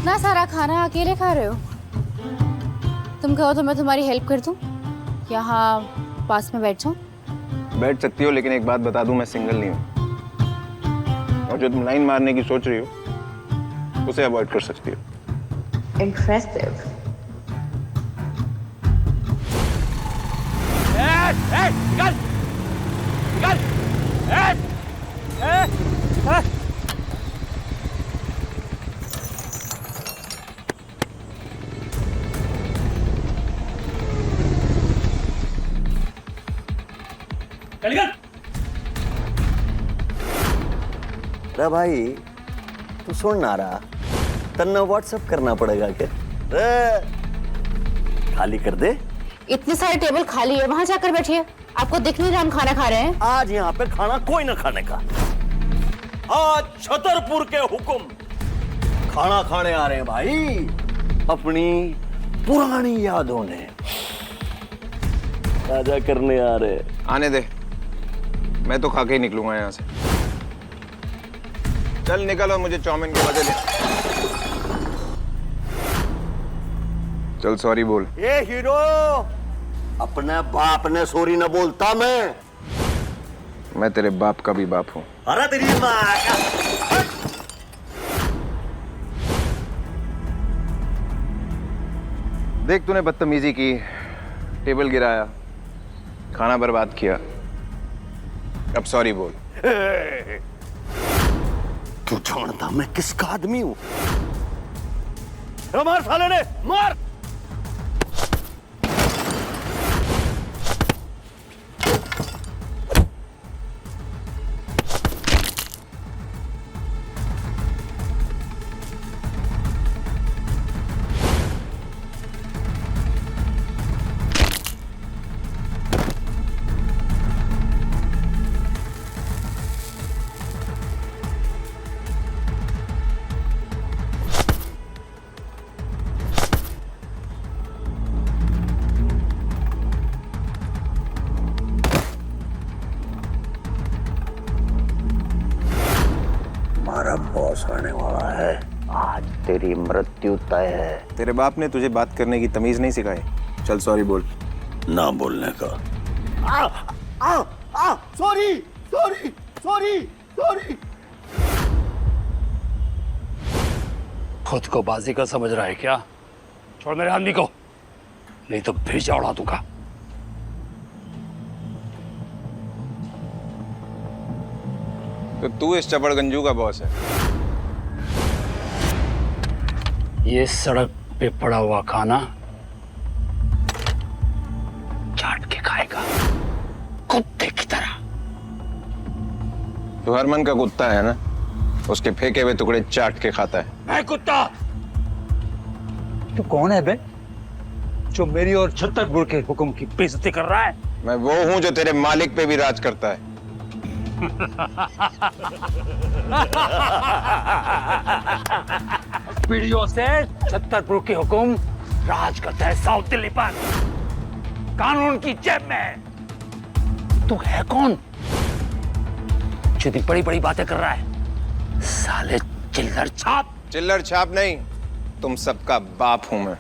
इतना सारा खाना अकेले खा रहे हो? तुम कहो तो मैं तुम्हारी हेल्प कर दूं? यहाँ पास में बैठ जाऊं? बैठ सकती हो, लेकिन एक बात बता दूं, मैं सिंगल नहीं हूँ। और जो तुम लाइन मारने की सोच रही हो उसे अवॉइड कर सकती हो। इम्प्रेसिव। निकल निकल। अरे भाई तू सुन ना रहा, तन्ना व्हाट्सएप करना पड़ेगा क्या? खाली कर दे। इतने सारे टेबल खाली है, वहां जाकर बैठिए। आपको दिख नहीं रहा हम खाना खा रहे हैं? आज यहाँ पे खाना कोई ना खाने का। आज छतरपुर के हुक्म खाना खाने आ रहे हैं भाई, अपनी पुरानी यादों ने ताजा करने आ रहे हैं। आने दे, मैं तो खा के ही निकलूंगा यहाँ से। चल निकल और मुझे चाउमीन के मजे दे। चल सॉरी बोल। ये हीरो, अपने बाप ने सॉरी न बोलता मैं तेरे बाप का भी बाप हूँ। अरे तेरी माँ का। देख तूने बदतमीजी की, टेबल गिराया, खाना बर्बाद किया, अब सॉरी बोल। तू जानता मैं किसका आदमी हूं? मार साले ने, मार। हमारा बॉस आने वाला है, आज तेरी मृत्यु तय है। तेरे बाप ने तुझे बात करने की तमीज नहीं सिखाई? चल सॉरी बोल। ना बोलने का। Sorry sorry sorry sorry. खुद को बाजी का समझ रहा है क्या? छोड़ मेरे आदमी को, नहीं तो भेजा उड़ा दूंगा। तो तू इस चपड़गंजू का बॉस है? ये सड़क पे पड़ा हुआ खाना चाट के खाएगा, कुत्ते की तरह। तू हरमन का कुत्ता है ना? उसके फेंके हुए टुकड़े चाट के खाता है। मैं कुत्ता? तू कौन है बे, जो मेरी और छतरपुर के हुक्म की बेइज्जती कर रहा है? मैं वो हूं जो तेरे मालिक पे भी राज करता है। पीढ़ियों से छतरपुर के हुक्म राज करता है साउथ दिल्ली पर, कानून की जेब में। तू है कौन जो इतनी बड़ी बड़ी बातें कर रहा है? साले चिल्लर छाप। चिल्लर छाप नहीं, तुम सबका बाप हूं मैं।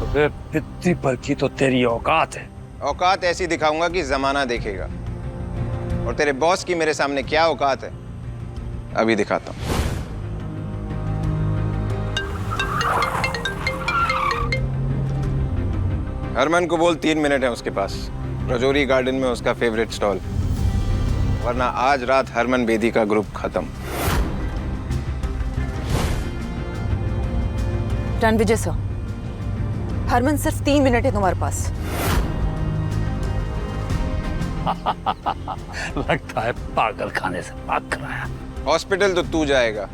अबे पित्ती पर की तो तेरी औकात है। औकात ऐसी दिखाऊंगा कि जमाना देखेगा, और तेरे बॉस की मेरे सामने क्या औकात है अभी दिखाता हूं। हरमन को बोल 3 मिनट है उसके पास, रजौरी गार्डन में उसका फेवरेट स्टॉल, वरना आज रात हरमन बेदी का ग्रुप खत्म। डन विजय सर, हरमन सिर्फ 3 मिनट है तुम्हारे पास। लगता है पागल खाने से भाग कर आया। हॉस्पिटल तो तू जाएगा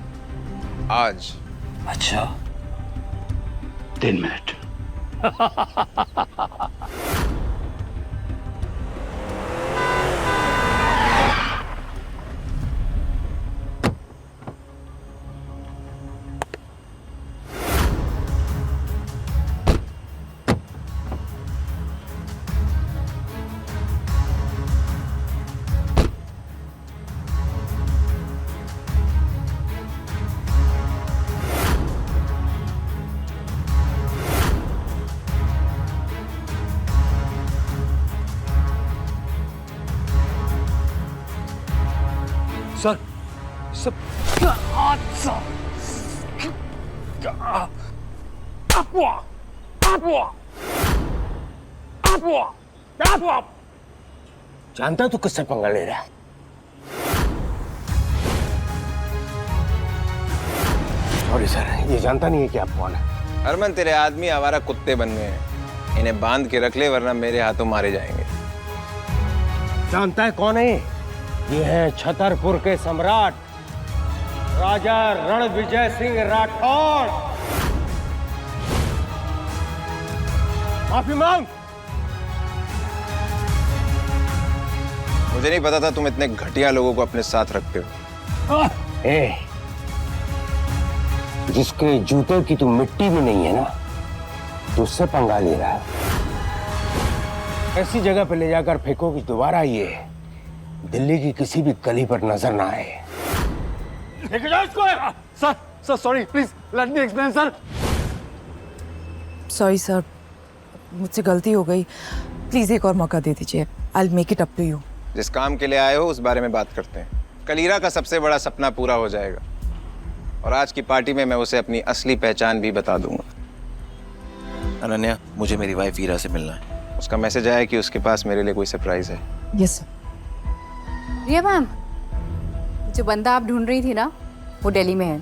आज। अच्छा 3 मिनट। सबका हादसा जानता तू किससे पंगा ले रहा है? सॉरी सर, ये जानता नहीं है कि आप कौन है। हरमन, तेरे आदमी आवारा कुत्ते बन गए हैं। इन्हें बांध के रख ले वरना मेरे हाथों मारे जाएंगे। जानता है कौन है ये है छतरपुर के सम्राट राजा रणविजय सिंह राठौर। माफी मांग। मुझे नहीं पता था तुम इतने घटिया लोगों को अपने साथ रखते हो। जिसके जूते की तू मिट्टी भी नहीं है ना, तो उससे पंगा ले रहा है। ऐसी जगह पे ले जाकर फेंको कि दोबारा ये दिल्ली की किसी भी गली पर नजर ना आए। लेके जाओ इसको। Sir sorry, please let me explain sir. Sorry sir, मुझसे गलती हो गई, प्लीज एक और मौका दे दीजिए। I will make it up to you. जिस काम के लिए आए हो उस बारे में बात करते हैं। कल हीरा का सबसे बड़ा सपना पूरा हो जाएगा और आज की पार्टी में मैं उसे अपनी असली पहचान भी बता दूंगा। अनन्या, मुझे मेरी वाइफ हीरा से मिलना है। उसका मैसेज आया कि उसके पास मेरे लिए कोई सरप्राइज है। Yes sir. रिया मैम, जो बंदा आप ढूंढ रही थी ना, वो दिल्ली में है।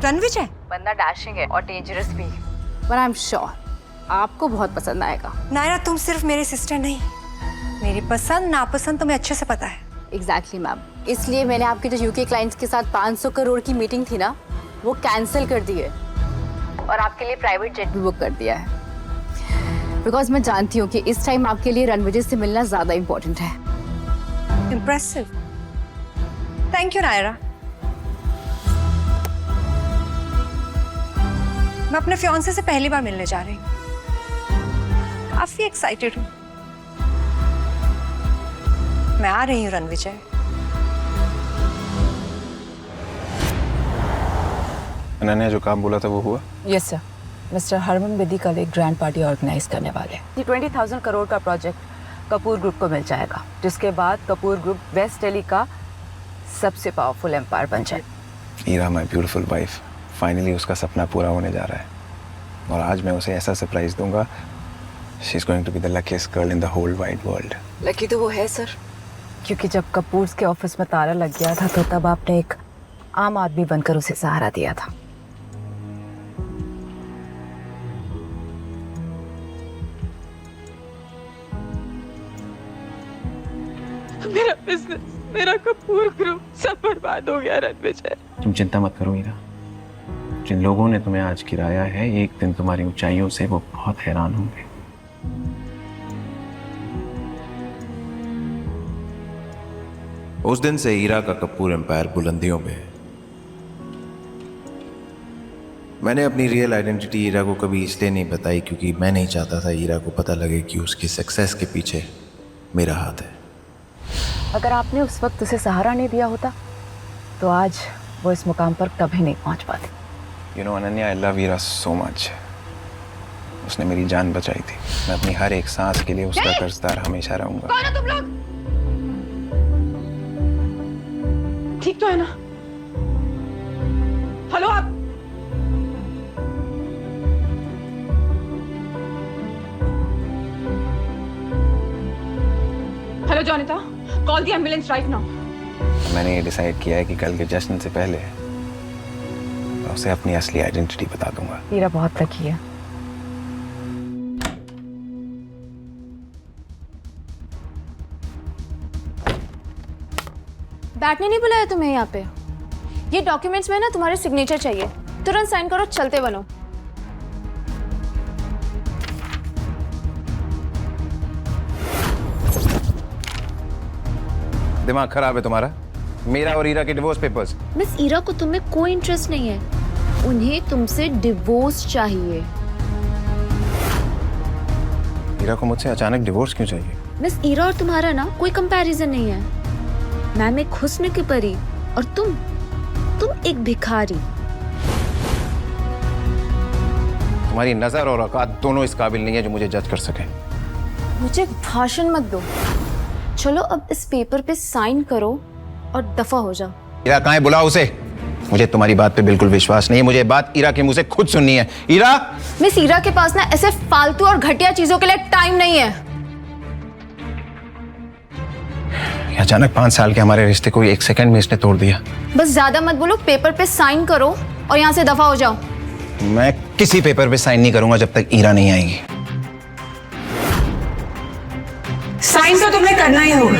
रणविजय? बंदा डैशिंग है और डेंजरस भी, पर आई एम श्योर आपको बहुत पसंद आएगा। नायरा, तुम सिर्फ मेरी सिस्टर नहीं, मेरी पसंद नापसंद तुम्हें अच्छे से पता है। एग्जैक्टली मैम, इसलिए मैंने आपके जो यूके क्लाइंट्स के साथ 500 करोड़ की मीटिंग थी ना, वो कैंसिल कर दी है और आपके लिए प्राइवेट जेट भी बुक कर दिया है। बिकॉज मैं जानती हूँ कि इस टाइम आपके लिए रणविजय से मिलना ज्यादा इम्पोर्टेंट है। Impressive, thank you Naira. मैं अपने फियांसे से पहली बार मिलने जा रही हूँ, काफी एक्साइटेड हूँ। मैं आ रही हूँ रणविजय। अनन्या, जो काम बोला था वो हुआ? Yes sir, mister Harman Bedi कल एक ग्रैंड पार्टी ऑर्गेनाइज करने वाले हैं। ये 20,000 करोड़ का प्रोजेक्ट कपूर ग्रुप को मिल जाएगा, जिसके बाद कपूर ग्रुप वेस्ट दिल्ली का सबसे पावरफुल एम्पायर बन जाए। हीरा, माय ब्यूटीफुल वाइफ, फाइनली उसका सपना पूरा होने जा रहा है और आज मैं उसे ऐसा सरप्राइज दूंगा। She is going to be the luckiest girl in the whole wide world. Lucky तो वो है सर, क्योंकि जब कपूर्स के ऑफिस में ताला लग गया था तो तब आपने एक आम आदमी बनकर उसे सहारा दिया था। मेरा बिजनेस, मेरा कपूर ग्रुप सब बर्बाद हो गया रणविजय। तुम चिंता मत करो हीरा, जिन लोगों ने तुम्हें आज गिराया है एक दिन तुम्हारी ऊंचाइयों से वो बहुत हैरान होंगे। उस दिन से हीरा का कपूर एम्पायर बुलंदियों में है। मैंने अपनी रियल आइडेंटिटी हीरा को कभी इसलिए नहीं बताई क्योंकि मैं नहीं चाहता था हीरा को पता लगे कि उसकी सक्सेस के पीछे मेरा हाथ है। अगर आपने उस वक्त उसे सहारा नहीं दिया होता तो आज वो इस मुकाम पर कभी नहीं पहुंच पाती। You know Ananya, I love Heera so much. उसने मेरी जान बचाई थी। मैं अपनी हर एक सांस के लिए उसका कर्जदार हमेशा रहूंगा। कौन हो तुम लोग? ठीक तो है ना? हेलो आप? Hello Jonita, call the ambulance right now. मैंने ये डिसाइड किया है कि कल के जश्न से पहले मैं उसे अपनी असली आइडेंटिटी बता दूंगा। हीरा बहुत लकी है। बैठने नहीं बुलाया तुम्हें यहाँ पे। ये डॉक्यूमेंट्स में ना तुम्हारे सिग्नेचर चाहिए, तुरंत साइन करो, चलते बनो। दिमाग खराब है तुम्हारा? मेरा और हीरा के डिवोर्स पेपर्स। मिस ईरा को तुम्हें कोई इंटरेस्ट नहीं है, उन्हें तुमसे डिवोर्स चाहिए। हीरा को मुझसे अचानक डिवोर्स क्यों चाहिए? मिस ईरा और तुम्हारा ना कोई कंपैरिजन नहीं है। मैम एक हुस्न की परी और तुम एक भिखारी। तुम्हारी नजर और औकात दोनों इस काबिल नहीं है जो मुझे जज कर सके। मुझे भाषण मत दो, चलो अब इस पेपर पे साइन करो और दफा हो जाओ। ईरा कहाँ है? बुलाओ उसे। मुझे तुम्हारी बात पे बिल्कुल विश्वास नहीं है, मुझे बात ईरा के मुंह से खुद सुननी है। ईरा! मिस ईरा के पास ना ऐसे फालतू और घटिया चीजों के लिए टाइम नहीं है। अचानक 5 साल के हमारे रिश्ते को 1 सेकंड में इसने तोड़ दिया। बस ज्यादा मत बोलो, पेपर पे साइन करो और यहाँ से दफा हो जाओ। मैं किसी पेपर पे साइन नहीं करूंगा जब तक ईरा नहीं आएगी। साइन तो तुम्हें करना ही होगा।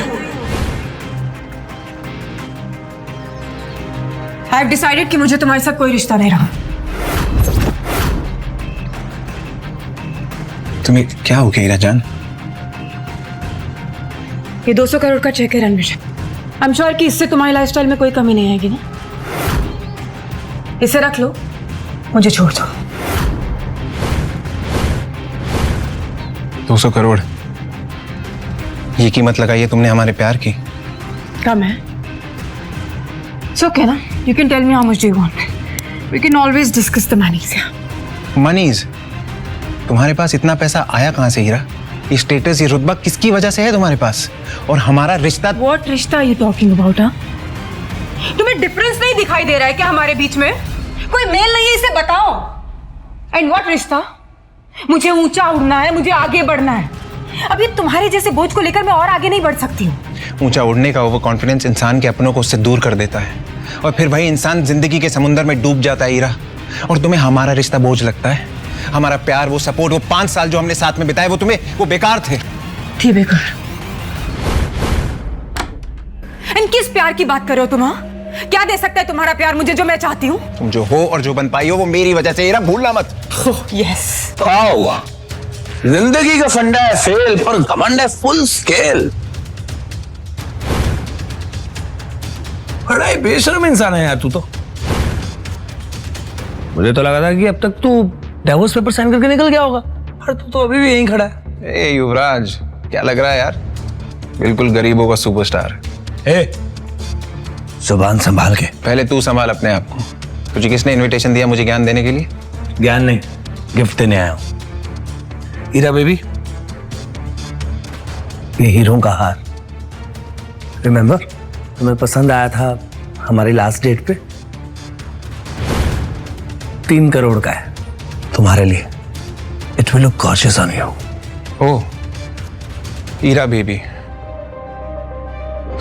आई हैव डिसाइडेड कि मुझे तुम्हारे साथ कोई रिश्ता नहीं रहा। तुम्हें क्या हो गया ईरा जान? ये 200 करोड़ का चेक है रणवीर। आई एम श्योर कि इससे तुम्हारी लाइफस्टाइल में कोई कमी नहीं आएगी ना। इसे रख लो, मुझे छोड़ दो। 200 करोड़, ये कीमत लगाई है तुमने हमारे प्यार की? कम है? It's okay ना? You can tell me how much do you want. We can always discuss the monies. मनीज? तुम्हारे पास इतना पैसा आया कहां से हीरा? ये स्टेटस, ये रुतबा किसकी वजह से है तुम्हारे पास? और हमारा रिश्ता? What रिश्ता are you talking about, हाँ? तुम्हें डिफरेंस नहीं दिखाई दे रहा है क्या हमारे बीच में? कोई मेल नहीं है, इसे बताओ। एंड व्हाट रिश्ता? मुझे ऊंचा उड़ना है, मुझे आगे बढ़ना है। अभी तुम्हारे जैसे बोझ को लेकर मैं और आगे नहीं बढ़ सकती हूँ। ऊंचा उड़ने का वो कॉन्फिडेंस इंसान के अपनों को उससे दूर कर देता है, और फिर वही इंसान जिंदगी के समुंदर में डूब जाता है ईरा। और तुम्हें हमारा रिश्ता बोझ लगता है? हमारा प्यार, वो सपोर्ट, वो 5 साल जो हमने साथ में बिताए, वो तुम्हें वो बेकार थे? थी बेकार। एंड किस प्यार की बात कर रहे हो तुम? हाँ? क्या दे सकता है तुम्हारा प्यार मुझे जो मैं चाहती हूँ? तुम जो हो और जो बन पाई हो वो मेरी वजह से ईरा, भूलना मत। यस। क्या हुआ? जिंदगी का फंडा है फेल, पर घमंड है फुल स्केल। बड़ा ही बेशर्म इंसान है यार तू तो। मुझे तो लगा था कि अब तक तू डिवोर्स पेपर साइन करके निकल गया होगा, पर तू तो अभी भी यहीं खड़ा है। ए युवराज, क्या लग रहा है यार? बिल्कुल गरीबों का सुपरस्टार। ए, जुबान संभाल के। पहले तू संभाल अपने आप को। तुझे किसने इनविटेशन दिया मुझे ज्ञान देने के लिए? ज्ञान नहीं, गिफ्ट देने आया हूं। हीरा बेबी, ये हीरों का हार, रिमेंबर तुम्हें पसंद आया था हमारी लास्ट डेट पे? 3 करोड़ का है तुम्हारे लिए। It will look gorgeous on you. Oh Heera baby,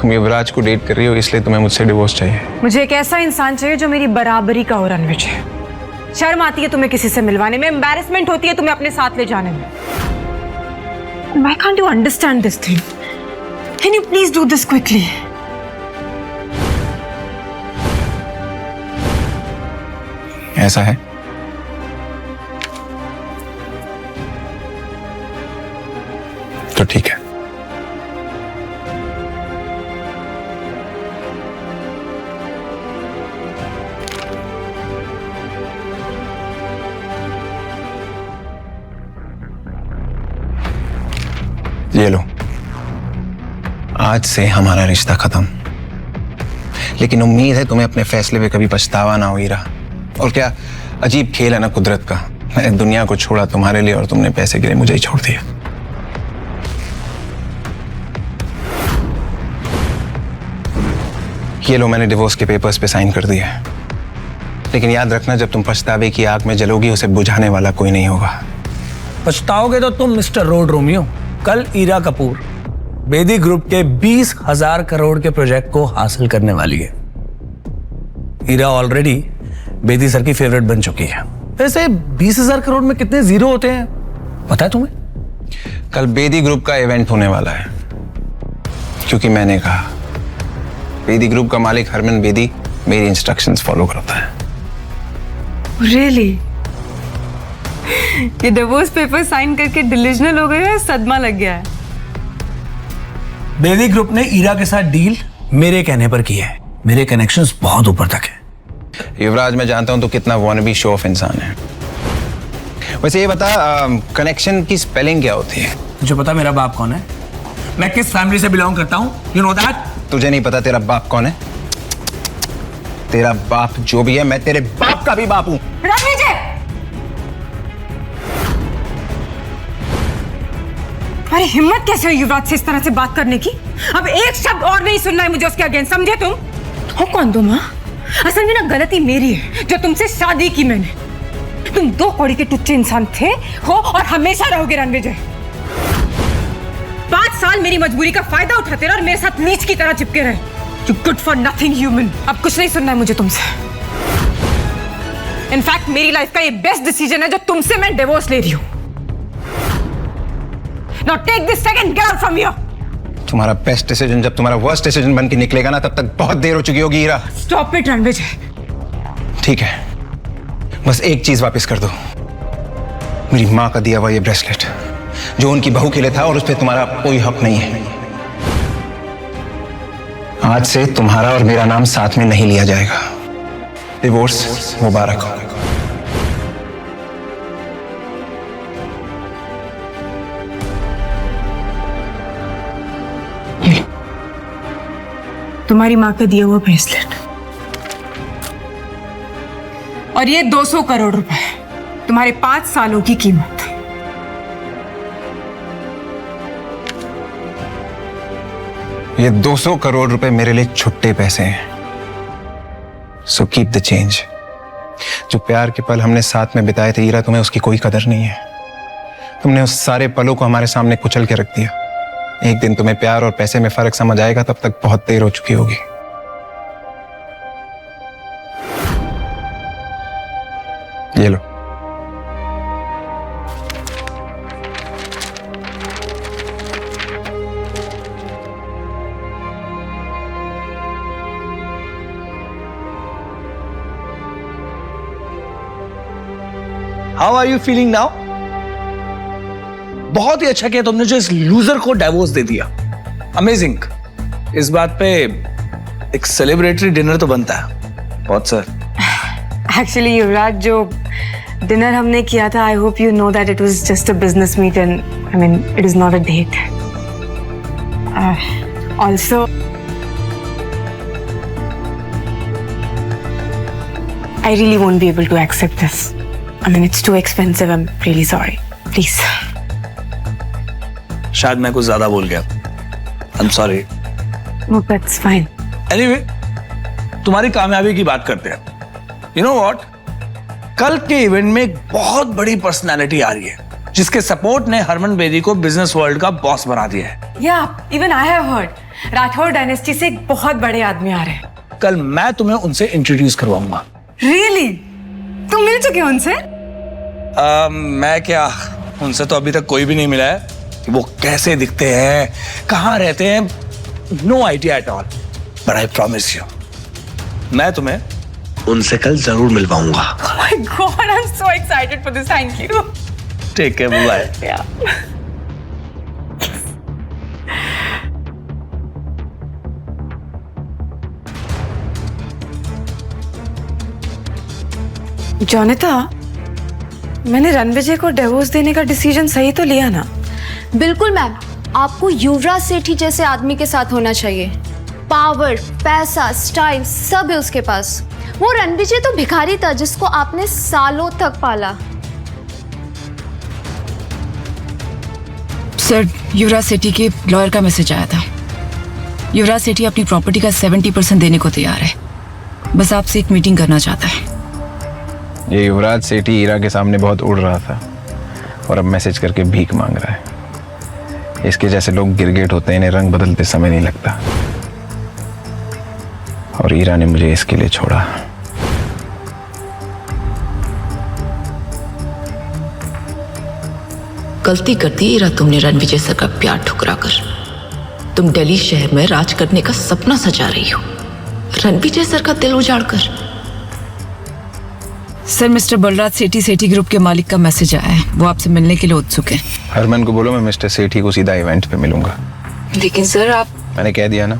तुम युवराज को डेट कर रही हो इसलिए तुम्हें मुझसे डिवोर्स चाहिए? मुझे एक ऐसा इंसान चाहिए जो मेरी बराबरी का हो रणवीर है। शर्म आती है तुम्हें किसी से मिलवाने में, एम्बैरेसमेंट होती है तुम्हें अपने साथ ले जाने में। Why can't you understand this thing? Can you please do this quickly? ऐसा है? तो ठीक है। ये लो, आज से हमारा रिश्ता खत्म। लेकिन उम्मीद है तुम्हें अपने फैसले पे कभी पछतावा ना हो हीरा। और क्या अजीब खेल है ना कुदरत का। मैंने दुनिया को छोड़ा तुम्हारे लिए और तुमने पैसे के लिए मुझे ही छोड़ दिया। ये लो, मैंने डिवोर्स के पेपर्स पे साइन कर दिया है। लेकिन याद रखना, जब तुम पछतावे की आग में जलोगी उसे बुझाने वाला कोई नहीं होगा। पछताओगे तो तुम मिस्टर रोड रोमियो। कल ईरा कपूर बेदी ग्रुप के 20,000 करोड़ के प्रोजेक्ट को हासिल करने वाली है। ईरा ऑलरेडी बेदी सर की फेवरेट बन चुकी है। वैसे 20,000 करोड़ में कितने जीरो होते हैं पता है तुम्हें? कल बेदी ग्रुप का इवेंट होने वाला है, क्योंकि मैंने कहा। बेदी ग्रुप का मालिक हरमन बेदी मेरी इंस्ट्रक्शंस फॉलो करता है। Really? ये डिवोर्स पेपर साइन करके डिलीजनल हो गए या सदमा लग गया है? बेदी ग्रुप ने ईरा के साथ डील मेरे कहने पर की है। मेरे कनेक्शंस बहुत ऊपर तक है। युवराज, मैं जानता हूं तो कितना वॉनबी शो ऑफ इंसान है। वैसे ये बता, कनेक्शन की स्पेलिंग क्या होती है? तुझे पता मेरा बाप कौन है? मैं किस फैमिली से बिलोंग करता हूं? You know that? तुझे नहीं पता तेरा बाप कौन है? तेरा बाप जो भी है, मैं तेरे बाप का भी बाप हूं। अरे हिम्मत कैसे हुई युवराज से इस तरह से बात करने की? अब एक शब्द और नहीं सुनना है मुझे उसके अगेंस्ट, समझे तुम? हो कौन तुम? हाँ, असल में ना गलती मेरी है जो तुमसे शादी की मैंने। तुम 2 कौड़ी के टुच्चे इंसान थे, हो और हमेशा रहोगे रणविजय। 5 साल मेरी मजबूरी का फायदा उठाते रहे और मेरे साथ नीच की तरह चिपके रहे। You good for nothing human. अब कुछ नहीं सुनना है मुझे तुमसे। इनफैक्ट मेरी लाइफ का ये बेस्ट डिसीजन है जो तुमसे मैं डिवोर्स ले रही हूं। Now take this second, get out from here. तुम्हारा बेस्ट डिसीजन जब तुम्हारा वर्स्ट डिसीजन बन के निकलेगा ना, तब तक बहुत देर हो चुकी होगी हीरा। Stop it Ranvijay. ठीक है, बस एक चीज वापस कर दो, मेरी माँ का दिया हुआ ये ब्रेसलेट जो उनकी बहू के लिए था, और उस पर तुम्हारा कोई हक नहीं है। आज से तुम्हारा और मेरा नाम साथ में नहीं लिया जाएगा। डिवोर्स मुबारक हो। तुम्हारी माँ का दिया हुआ ब्रेसलेट और ये 200 करोड़ रुपए, तुम्हारे 5 सालों की कीमत। ये 200 करोड़ रुपए मेरे लिए छुट्टे पैसे हैं, सो कीप द चेंज। जो प्यार के पल हमने साथ में बिताए थे हीरा, तुम्हें उसकी कोई कदर नहीं है। तुमने उस सारे पलों को हमारे सामने कुचल के रख दिया। एक दिन तुम्हें प्यार और पैसे में फर्क समझ आएगा, तब तक बहुत देर हो चुकी होगी। ये लो। How are you feeling now? बहुत ही अच्छा किया तुमने जो इस लूजर को डिवोर्स दे दिया। अमेजिंग। इस बात पे एक सेलिब्रेटरी डिनर तो बनता है। बहुत सर। एक्चुअली युवराज, जो डिनर हमने किया था, I hope you know that it was just a business meet and I mean it is not a date. Also I really won't be able to accept this. I mean, it's too expensive. I'm really sorry. Please. शायद मैं कुछ ज्यादा बोल गया। I'm sorry. No, that's fine. Anyway, तुम्हारी कामयाबी की बात करते हैं। You know what? कल के इवेंट में एक बहुत बड़ी पर्सनालिटी आ रही है जिसके सपोर्ट ने हरमन बेदी को बिजनेस वर्ल्ड का बॉस बना दिया है। Yeah, even I have heard. Rathore dynasty से एक बहुत बड़े आदमी आ रहे हैं। कल मैं तुम्हें उनसे इंट्रोड्यूस करवाऊंगा। Really? तुम मिल चुके हो उनसे? मैं क्या, उनसे तो अभी तक कोई भी नहीं मिला है। वो कैसे दिखते हैं, कहाँ रहते हैं, no idea at all. But I promise you, मैं तुम्हें उनसे कल जरूर मिलवाऊंगा। Oh my God, I'm so excited for this. Thank you. ठीक है, बाय। Yeah. जोनिता, मैंने रणविजय को डिवोर्स देने का डिसीजन सही तो लिया ना? बिल्कुल मैम, आपको युवराज सेठी जैसे आदमी के साथ होना चाहिए। पावर, पैसा, स्टाइल सब है उसके पास। वो रणविजय तो भिखारी था जिसको आपने सालों तक पाला। सर, युवराज सेठी के लॉयर का मैसेज आया था। युवराज सेठी अपनी प्रॉपर्टी का 70% देने को तैयार है। बस आपसे एक मीटिंग करना चाहता है। ये युवराज सेठी हीरा के सामने बहुत उड़ रहा था और अब मैसेज करके भीख मांग रहा है। इसके जैसे लोग गिरगिट होते हैं, इन्हें रंग बदलते समय नहीं लगता। और हीरा ने मुझे इसके लिए छोड़ा। गलती कर दी हीरा तुमने रणविजय सर का प्यार ठुकरा कर। तुम दिल्ली शहर में राज करने का सपना सजा रही हो, रणविजय सर का दिल उजाड़ कर। सर, मिस्टर बलराज सेठी सेठी ग्रुप के मालिक का मैसेज आया है। वो आपसे मिलने के लिए उत्सुक है। हरमन को बोलो मैं मिस्टर सेठी को सीधा इवेंट पे मिलूंगा। लेकिन सर आप... मैंने कह दिया ना,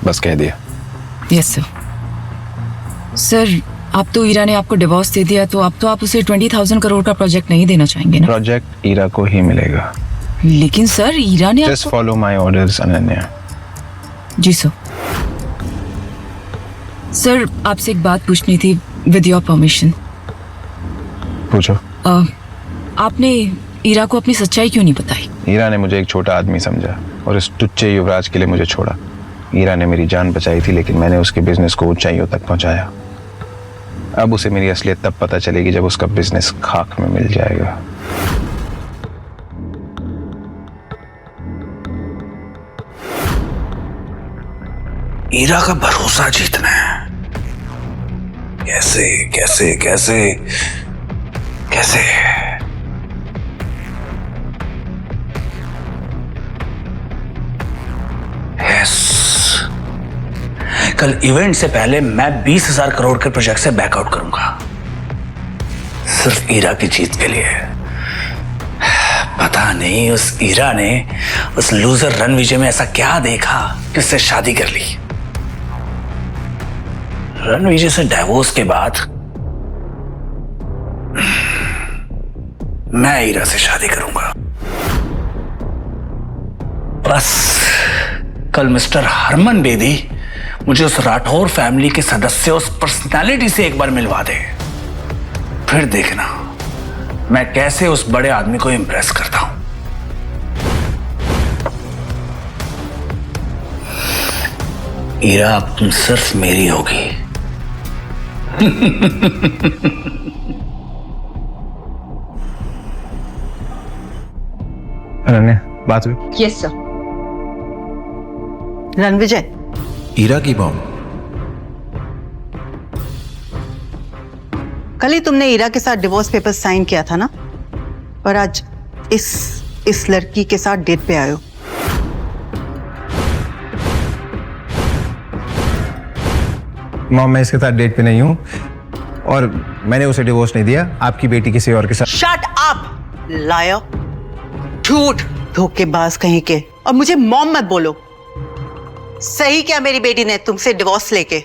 बस कह दिया। Yes sir. सर, अब तो हीरा ने आपको डिवोर्स दे दिया, तो अब तो आप उसे 20,000 करोड़ का प्रोजेक्ट नहीं देना चाहेंगे ना? प्रोजेक्ट हीरा को ही मिलेगा। लेकिन सर, हीरा ने just follow my orders Ananya. जी सर। सर, आपसे एक बात पूछनी थी, विद योर परमिशन। पूछो। आपने हीरा को अपनी सच्चाई क्यों नहीं बताई? हीरा ने मुझे एक छोटा आदमी समझा और इस टुच्चे युवराज के लिए मुझे छोड़ा। ईरा ने मेरी जान बचाई थी, लेकिन मैंने उसके बिजनेस को ऊंचाइयों तक पहुंचाया। अब उसे मेरी असलियत तब पता चलेगी जब उसका बिजनेस खाक में मिल जाएगा। ईरा का भरोसा जीतना है। कैसे कैसे कैसे कैसे? यस, कल इवेंट से पहले मैं 20,000 करोड़ के प्रोजेक्ट से बैकआउट करूंगा, सिर्फ ईरा की जीत के लिए। पता नहीं उस ईरा ने उस लूजर रणविजय में ऐसा क्या देखा कि उससे शादी कर ली। रणविजय से डाइवोर्स के बाद मैं ईरा से शादी करूंगा। बस कल मिस्टर हरमन बेदी मुझे उस राठौर फैमिली के सदस्य, उस पर्सनालिटी से एक बार मिलवा दे, फिर देखना मैं कैसे उस बड़े आदमी को इंप्रेस करता हूं। ईरा अब तुम सिर्फ मेरी होगी। अनन्या, बात हुई? Yes sir. रणविजय, ईरा की बॉम्ब। कल ही तुमने ईरा के साथ डिवोर्स पेपर साइन किया था ना, और आज इस लड़की के साथ डेट पे आए हो। मॉम, मैं इसके साथ डेट पे नहीं हूं और मैंने उसे डिवोर्स नहीं दिया। आपकी बेटी किसी और के साथ। शट अप लायर, झूठ, धोखेबाज कहीं के। और मुझे मॉम मत बोलो। सही क्या मेरी बेटी ने तुमसे डिवोर्स लेके?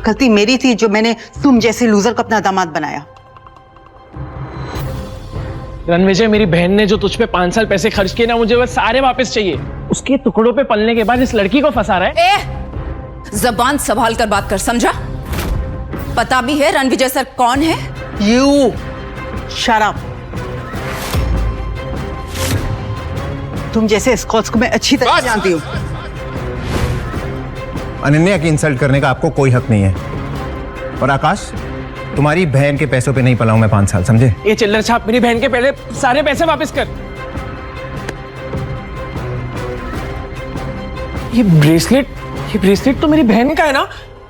गलती मेरी थी जो मैंने तुम जैसे लूजर को अपना दामाद बनाया। रणविजय, मेरी बहन ने जो तुझ पे 5 साल पैसे खर्च किए ना, मुझे वो सारे वापस चाहिए। उसके टुकड़ों पे पलने के बाद इस लड़की को फंसा रहा है। जबान संभाल कर बात कर, समझा? पता भी है रणविजय सर कौन है? You shut up. तुम जैसे स्कॉट्स को मैं अच्छी तरह जानती हूँ। अनन्या की इंसल्ट करने का आपको कोई हक नहीं है। और आकाश, तुम्हारी बहन के पैसों पे नहीं पला हूं मैं 5 साल, समझे? ये चिल्लर छाप मेरी बहन के पहले सारे पैसे वापस कर। ये ब्रेसलेट तो मेरी बहन का है ना?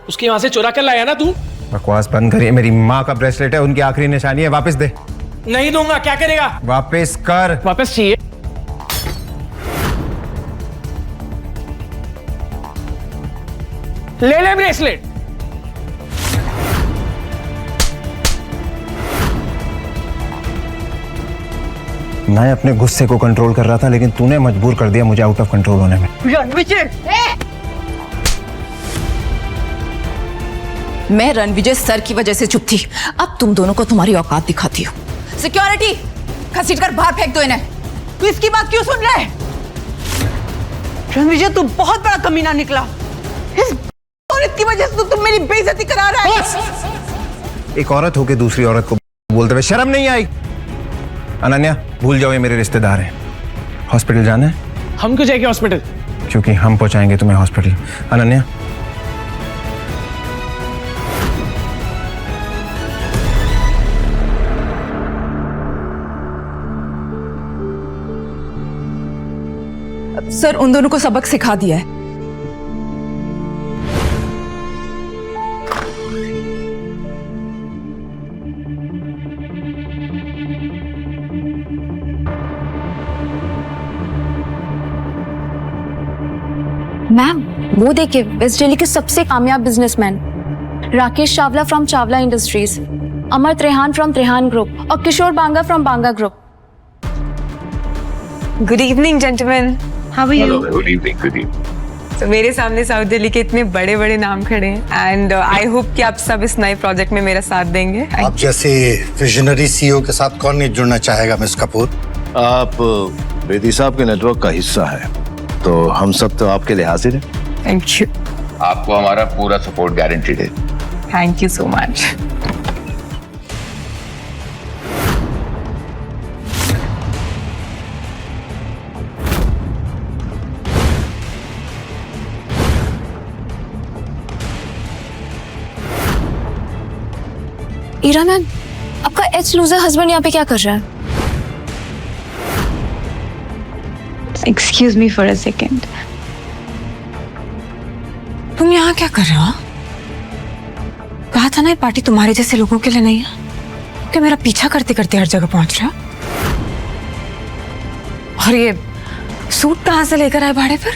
उसके वहां से चुरा कर लाया ना तू? बकवास बंद करिए। मेरी माँ का ब्रेसलेट है, उनकी आखिरी निशानी है। वापस दे। नहीं दूंगा। क्या करेगा? वापस कर। वापस चाहिए। ले ब्रेसलेट। मैं अपने गुस्से को कंट्रोल कर रहा था, लेकिन तूने मजबूर कर दिया मुझे आउट ऑफ कंट्रोल होने में। मैं रणविजय सर की वजह से चुप थी, अब तुम दोनों को तुम्हारी औकात दिखाती हूँ। सिक्योरिटी, घसीट कर बाहर फेंक दो इन्हें। तू इसकी बात क्यों सुन रहा है? रणविजय, तू बहुत बड़ा कमीना निकला। इस औरत की वजह से तो तुम मेरी बेइज्जती करा रहा है। एक औरत होके दूसरी औरत को बोलते हुए शर्म नहीं आई? अनन्या, भूल जाओ, ये मेरे रिश्तेदार हैं। हॉस्पिटल जाना है? हम क्यों जाएंगे हॉस्पिटल? क्योंकि हम पहुंचाएंगे तुम्हें हॉस्पिटल। अनन्या, सर, उन दोनों को सबक सिखा दिया है। मैम, वो देखिए, वेस्ट दिल्ली के सबसे कामयाब businessman Rakesh Chawla from Chawla industries, Amar Trehan from Trehan group और Kishore Banga from Banga group. Good evening gentleman, how are you? Good evening. तो मेरे सामने साउथ दिल्ली के इतने बड़े बड़े नाम खड़े हैं एंड आई होप कि आप सब इस नए प्रोजेक्ट में मेरा साथ देंगे। आप जैसे विजनरी सीईओ के साथ कौन नहीं जुड़ना चाहेगा मिस कपूर? आप बेदी साहब के नेटवर्क का हिस्सा है, तो हम सब तो आपके लिए हाजिर हैं। Thank you. आपको हमारा पूरा सपोर्ट गारंटीड है। Thank you so much. Ira ma'am, आपका एच लूजर हस्बैंड यहाँ पे क्या कर रहा है? Excuse me for a second, तुम यहाँ क्या कर रहे हो? कहा था ना ये पार्टी तुम्हारे जैसे लोगों के लिए नहीं है, क्या मेरा पीछा करते करते हर जगह पहुंच रहे हो? और ये सूट कहाँ से लेकर आए भाड़े पर?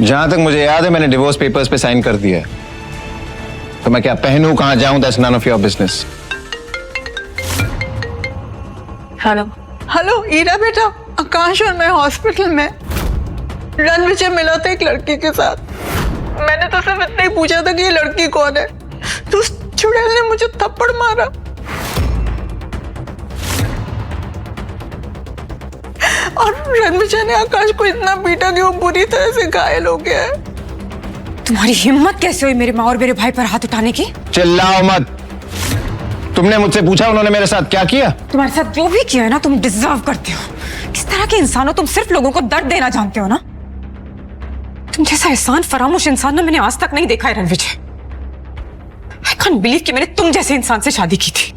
जहां तक मुझे याद है मैंने डिवोर्स पेपर्स पे साइन कर दिया है, तो मैं क्या पहनूं, कहां जाऊं, that's none of your business. Hello hello Ira बेटा, आकाश और मैं हॉस्पिटल में रणविजय मिला था एक लड़की के साथ। मैंने तो सिर्फ इतना ही पूछा था कि ये लड़की कौन है, तो उस चुड़ैल ने मुझे थप्पड़ मारा। और रणविजय ने आकाश को इतना पीटा कि वो बुरी तरह से घायल हो गया है। तुम्हारी हिम्मत कैसे हुई मेरी माँ और मेरे भाई पर हाथ उठाने की? चिल्लाओ मत। तुमने मुझसे पूछा उन्होंने मेरे साथ क्या किया? तुम्हारे साथ जो भी किया है ना, तुम डिजर्व करते हो। किस तरह के इंसान हो तुम, सिर्फ लोगों को दर्द देना जानते हो ना। तुम जैसा एहसान फरामोश इंसान ना मैंने आज तक नहीं देखा है रणविजय। आई कांट बिलीव कि मैंने तुम जैसे इंसान से शादी की थी।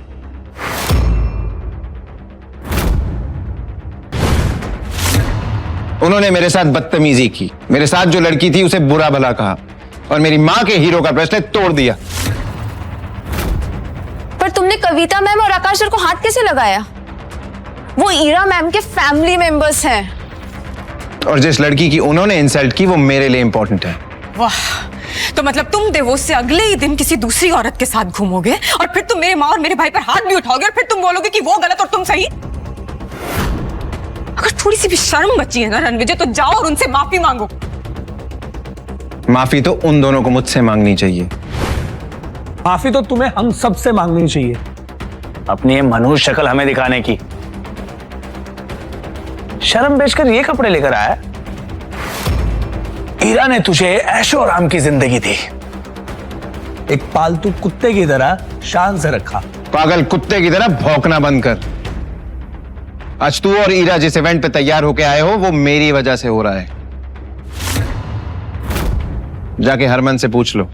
उन्होंने मेरे साथ बदतमीजी की, मेरे साथ जो लड़की थी उसे बुरा भला कहा और मेरी माँ के हीरो का ब्रेसलेट तोड़ दिया। पर तुमने कविता मैम और आकाश सर को हाथ कैसे लगाया? वो ईरा मैम के फैमिली मेंबर्स हैं। और जिस लड़की की उन्होंने इंसल्ट की वो मेरे लिए इंपॉर्टेंट है। वाह, तो मतलब तुम डिवोर्स से अगले ही दिन किसी दूसरी औरत के साथ घूमोगे और फिर तुम मेरे माँ और मेरे भाई पर हाथ भी उठाओगे और फिर तुम बोलोगे कि वो गलत और तुम सही? अगर थोड़ी सी भी शर्म बची है ना रणविजय, तो जाओ और उनसे माफी मांगो। माफी तो उन दोनों को मुझसे मांगनी चाहिए। माफी तो तुम्हें हम सबसे मांगनी चाहिए, अपनी ये मनुष्य शक्ल हमें दिखाने की। शर्म बेचकर ये कपड़े लेकर आया। ईरा ने तुझे ऐशो आराम की जिंदगी दी, एक पालतू कुत्ते की तरह शान से रखा। पागल कुत्ते की तरह भौंकना बंद कर। आज तू और ईरा जिस इवेंट पे तैयार होके आए हो वो मेरी वजह से हो रहा है। जाके हरमन से पूछ लो।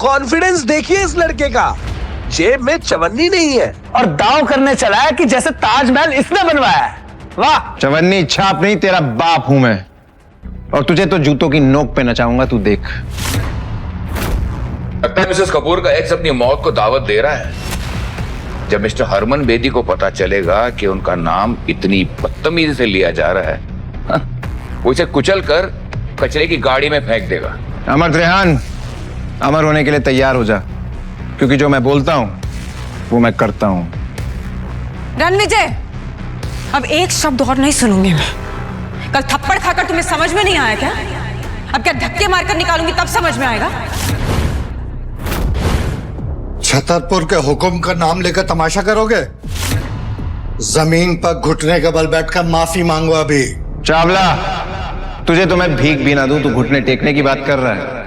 कॉन्फिडेंस देखिए इस लड़के का, जेब में चवन्नी नहीं है और दांव करने चला है कि जैसे ताजमहल इसने बनवाया है। वाह! चवन्नी छाप नहीं, तेरा बाप हूं मैं, और तुझे तो जूतों की नोक पे नचाऊंगा, तू देख। लगता है मिसेस कपूर का एक्स अपनी मौत को दावत दे रहा है। जब मिस्टर हरमन बेदी को पता चलेगा कि उनका नाम इतनी बदतमीजी से लिया जा रहा है, वो इसे कुचल कर कचरे की गाड़ी में फेंक देगा। अमर त्रेहान, अमर होने के लिए तैयार हो जा, क्योंकि जो मैं बोलता हूं वो मैं करता हूं। रणविजय, अब एक शब्द और नहीं सुनूंगी मैं। कल थप्पड़ खाकर तुम्हें समझ में नहीं आया क्या? अब क्या धक्के मारकर निकालूंगी तब समझ में आएगा? छतरपुर के हुक्म का नाम लेकर तमाशा करोगे? जमीन पर घुटने के बल बैठकर माफी मांगो। अभी चावला, तुझे तो मैं भीख भी ना दूं, तू घुटने टेकने की बात कर रहा है।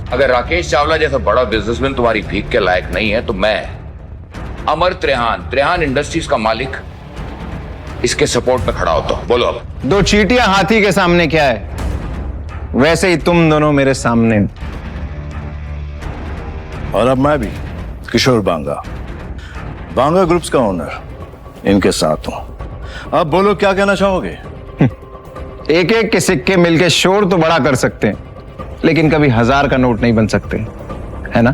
अगर राकेश चावला जैसा बड़ा बिजनेसमैन तुम्हारी भीख के लायक नहीं है तो मैं अमर त्रेहान इंडस्ट्रीज का मालिक इसके सपोर्ट में खड़ा होता हूं। बोलो अब। दो चींटियां हाथी के सामने क्या है, वैसे ही तुम दोनों मेरे सामने। और अब मैं भी किशोर बांगा, बांगा ग्रुप्स का ओनर, इनके साथ हूं। अब बोलो क्या कहना चाहोगे? एक एक के सिक्के मिलके शोर तो बड़ा कर सकते हैं, लेकिन कभी 1000 का नोट नहीं बन सकते, है ना?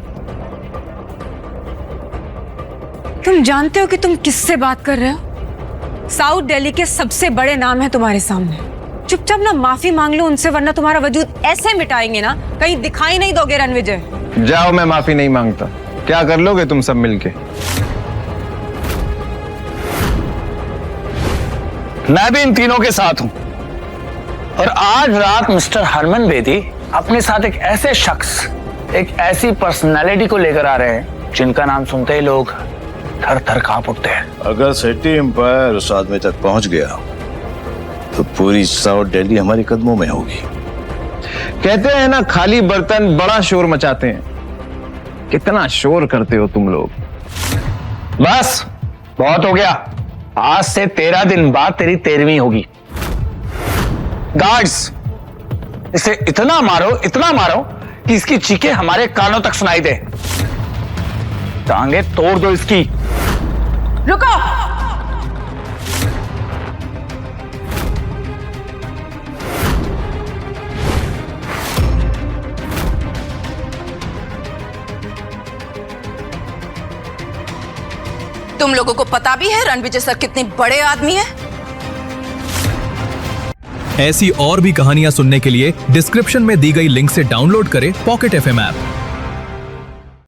तुम जानते हो कि तुम किससे बात कर रहे हो? साउथ दिल्ली के सबसे बड़े नाम है तुम्हारे सामने। चुपचाप ना माफी मांग लो उनसे, वरना तुम्हारा वजूद ऐसे मिटाएंगे ना कहीं दिखाई नहीं दोगे रणविजय। जाओ, मैं माफी नहीं मांगता। क्या कर लोगे तुम सब मिलके? मैं भी इन तीनों के साथ हूं, और आज रात मिस्टर हरमन बेदी अपने साथ एक ऐसे शख्स, एक ऐसी पर्सनालिटी को लेकर आ रहे हैं जिनका नाम सुनते ही लोग थर थर कांप उठते हैं। अगर सिटी एम्पायर उस आदमी तक पहुंच गया तो पूरी साउथ दिल्ली हमारे कदमों में होगी। कहते हैं ना, खाली बर्तन बड़ा शोर मचाते हैं। कितना शोर करते हो तुम लोग। बस बहुत हो गया, आज से 13 दिन बाद तेरी 13वीं होगी। गार्ड्स, इसे इतना मारो कि इसकी चीखें हमारे कानों तक सुनाई दे। टांगे तोड़ दो इसकी। रुको। तुम लोगों को पता भी है रणविजय सर कितने बड़े आदमी हैं? ऐसी और भी कहानियां सुनने के लिए डिस्क्रिप्शन में दी गई लिंक से डाउनलोड करें पॉकेट FM ऐप।